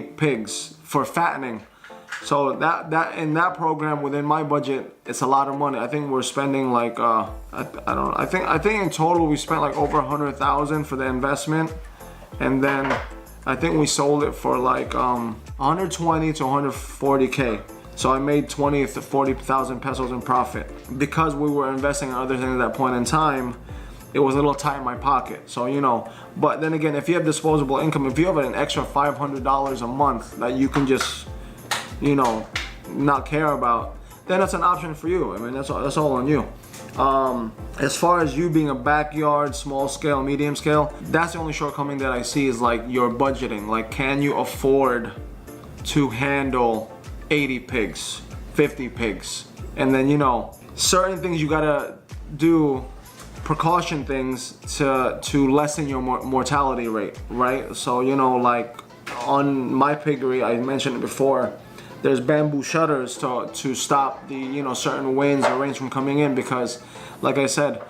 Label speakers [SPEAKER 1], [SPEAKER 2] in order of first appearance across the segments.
[SPEAKER 1] pigs for fattening. So that in that program within my budget, it's a lot of money. I think we're spending like I don't know. I think in total we spent like over 100,000 for the investment, and then I think we sold it for like 120 to 140K. So I made 20 to 40,000 pesos in profit because we were investing in other things at that point in time. It was a little tight in my pocket, so you know. But then again, if you have disposable income, if you have an extra $500 a month that you can just, you know, not care about, then that's an option for you. I mean, that's all on you. As far as you being a backyard, small scale, medium scale, that's the only shortcoming that I see is like your budgeting. Like, can you afford to handle 80 pigs, 50 pigs? And then, you know, certain things you gotta do, precaution things to lessen your mortality rate, right? So, you know, like on my piggery, I mentioned it before, there's bamboo shutters to stop the, you know, certain winds or rains from coming in, because like I said,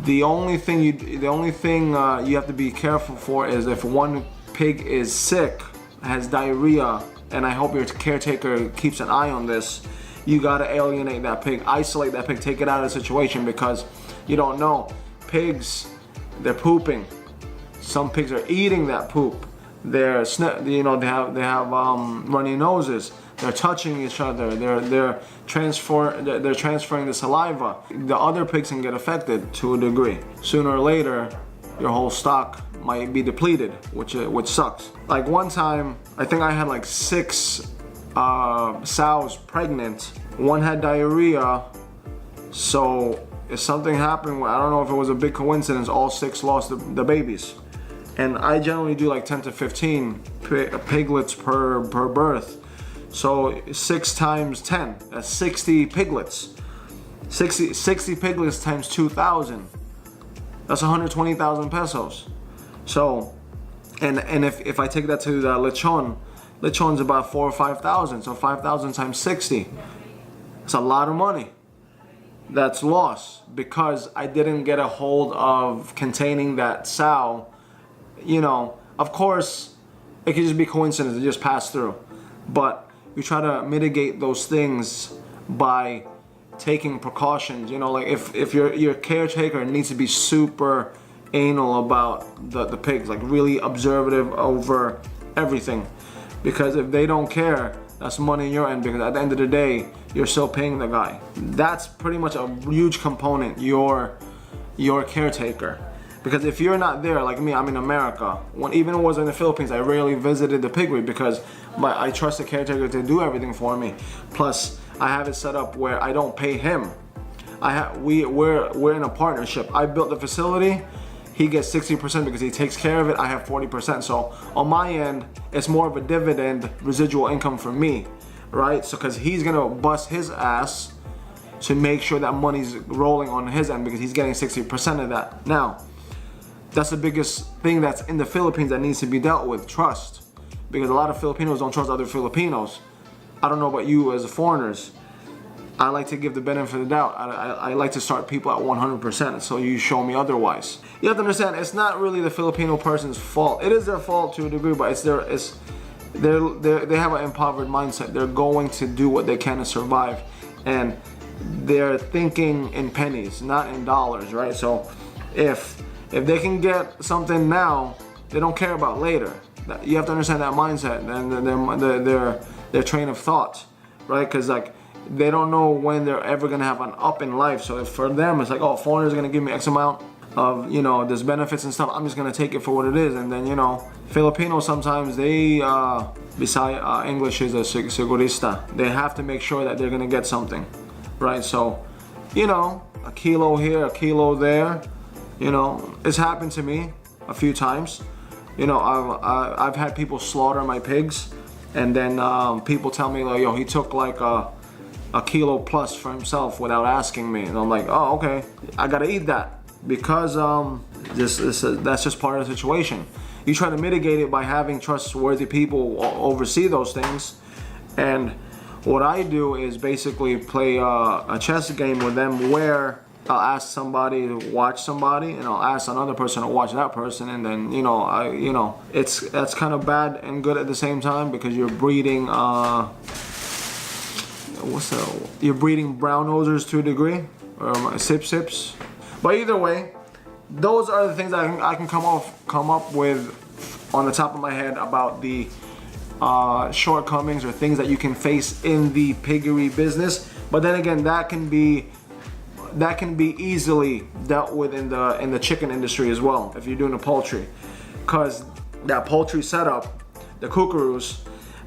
[SPEAKER 1] the only thing you have to be careful for is if one pig is sick, has diarrhea, and I hope your caretaker keeps an eye on this, you gotta alienate that pig, isolate that pig, take it out of the situation, because you don't know. Pigs, they're pooping. Some pigs are eating that poop. They're, you know, they have runny noses. They're touching each other. They're transferring the saliva. The other pigs can get affected to a degree. Sooner or later, your whole stock might be depleted, which sucks. Like one time, I think I had like 6 sows pregnant. One had diarrhea, so if something happened, I don't know if it was a big coincidence, all 6 lost the babies. And I generally do like 10 to 15 piglets per birth. So 6 times 10, that's 60 piglets. 60 piglets times 2,000. That's 120,000 pesos. So, and if I take that to the lechon's about 4,000 or 5,000. So 5,000 times 60. It's a lot of money that's lost because I didn't get a hold of containing that sow. You know, of course, it could just be coincidence, it just passed through. But you try to mitigate those things by taking precautions. You know, like if your caretaker needs to be super anal about the pigs, like really observative over everything. Because if they don't care, that's money in your end, because at the end of the day, you're still paying the guy. That's pretty much a huge component, your caretaker. Because if you're not there, like me, I'm in America. Even when I was in the Philippines, I rarely visited the piggery because I trust the caretaker to do everything for me. Plus, I have it set up where I don't pay him. We're in a partnership. I built the facility. He gets 60% because he takes care of it. I have 40%. So on my end, it's more of a dividend residual income for me, right? So because he's gonna bust his ass to make sure that money's rolling on his end because he's getting 60% of that. Now, that's the biggest thing that's in the Philippines that needs to be dealt with, trust. Because a lot of Filipinos don't trust other Filipinos. I don't know about you as foreigners. I like to give the benefit of the doubt. I like to start people at 100%, so you show me otherwise. You have to understand, it's not really the Filipino person's fault. It is their fault to a degree, but they have an impoverished mindset. They're going to do what they can to survive, and they're thinking in pennies, not in dollars, right? So if they can get something now, they don't care about later. You have to understand that mindset and their train of thought, right? Because like, they don't know when they're ever gonna have an up in life. So if for them it's like, oh, foreigners are gonna give me X amount of, you know, there's benefits and stuff, I'm just gonna take it for what it is. And then, you know, Filipinos sometimes they beside English is a segurista. They have to make sure that they're gonna get something, right? So, you know, a kilo here, a kilo there, you know, it's happened to me a few times. You know, I've had people slaughter my pigs, and then people tell me like, yo, he took like a kilo plus for himself without asking me, and I'm like, oh, okay, I gotta eat that because that's just part of the situation. You try to mitigate it by having trustworthy people oversee those things, and what I do is basically play a chess game with them where I'll ask somebody to watch somebody, and I'll ask another person to watch that person, and then that's kind of bad and good at the same time, because you're breeding you're breeding brown nosers to a degree, or sips. But either way, those are the things that I can come up with on the top of my head about the shortcomings or things that you can face in the piggery business. But then again, that can be easily dealt with in the chicken industry as well, if you're doing a poultry, because that poultry setup, the kookaroos,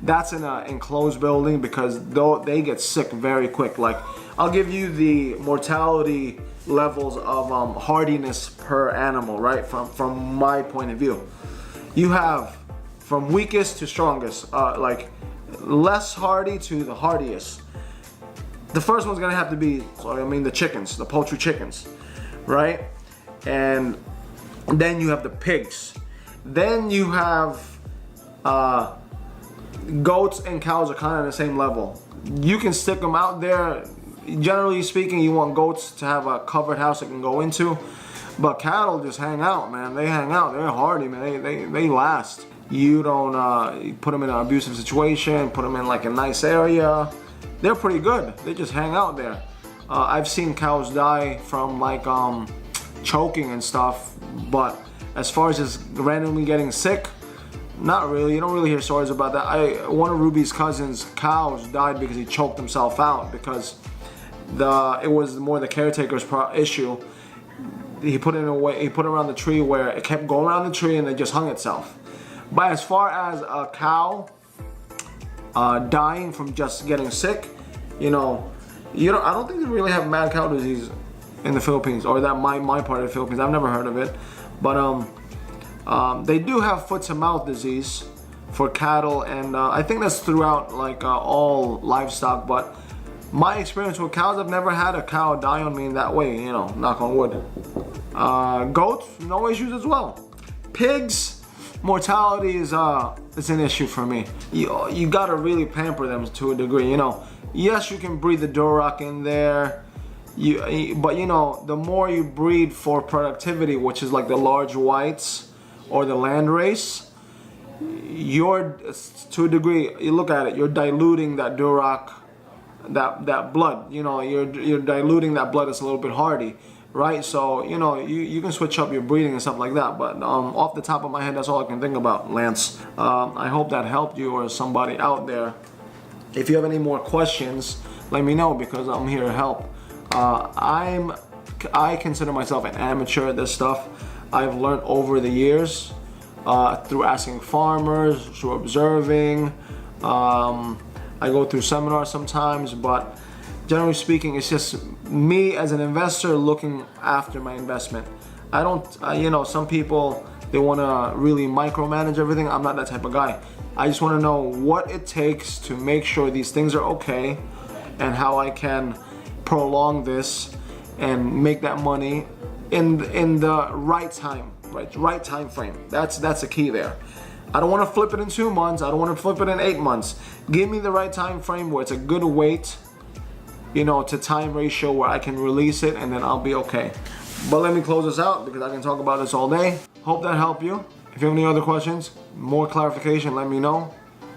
[SPEAKER 1] that's in an enclosed building, because they get sick very quick. Like, I'll give you the mortality levels of hardiness per animal, right? From my point of view, you have from weakest to strongest, like less hardy to the hardiest. The first one's gonna have to be, the chickens, the poultry chickens, right? And then you have the pigs. Then you have goats and cows are kind of on the same level. You can stick them out there. Generally speaking, you want goats to have a covered house they can go into, but cattle just hang out, man. They hang out. They're hardy, man. They last. You don't put them in an abusive situation, put them in like a nice area. They're pretty good. They just hang out there. I've seen cows die from like choking and stuff, but as far as just randomly getting sick, not really. You don't really hear stories about that. One of Ruby's cousins' cows died because he choked himself out, because it was more the caretaker's issue. He put it away. He put it around the tree where it kept going around the tree and it just hung itself. But as far as a cow dying from just getting sick, I don't think they really have mad cow disease in the Philippines, or that my part of the Philippines. I've never heard of it, but they do have foot and mouth disease for cattle, and I think that's throughout like all livestock. But my experience with cows, I've never had a cow die on me in that way. Knock on wood. Goats, no issues as well. Pigs, mortality is an issue for me. You gotta really pamper them to a degree. Yes, you can breed the Duroc in there. But the more you breed for productivity, which is like the large whites or the land race, you're, to a degree, you look at it, you're diluting that Duroc, that blood. You're diluting that blood that's a little bit hardy, right? So you can switch up your breeding and stuff like that. But off the top of my head, that's all I can think about, Lance. I hope that helped you or somebody out there. If you have any more questions, let me know, because I'm here to help. I consider myself an amateur at this stuff. I've learned over the years through asking farmers, through observing. I go through seminars sometimes, but generally speaking, it's just me as an investor looking after my investment. I don't, some people, they want to really micromanage everything. I'm not that type of guy. I just want to know what it takes to make sure these things are okay, and how I can prolong this and make that money in the right time, right time frame. That's the key there. I don't want to flip it in 2 months. I don't want to flip it in 8 months. Give me the right time frame where it's a good weight, to time ratio, where I can release it, and then I'll be okay. But let me close this out, because I can talk about this all day. Hope that helped you. If you have any other questions, more clarification, let me know.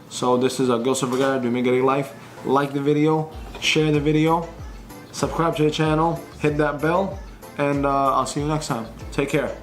[SPEAKER 1] So this is Gil Silvergara, Do Make It a Life. Like the video, share the video, subscribe to the channel, hit that bell, and I'll see you next time. Take care.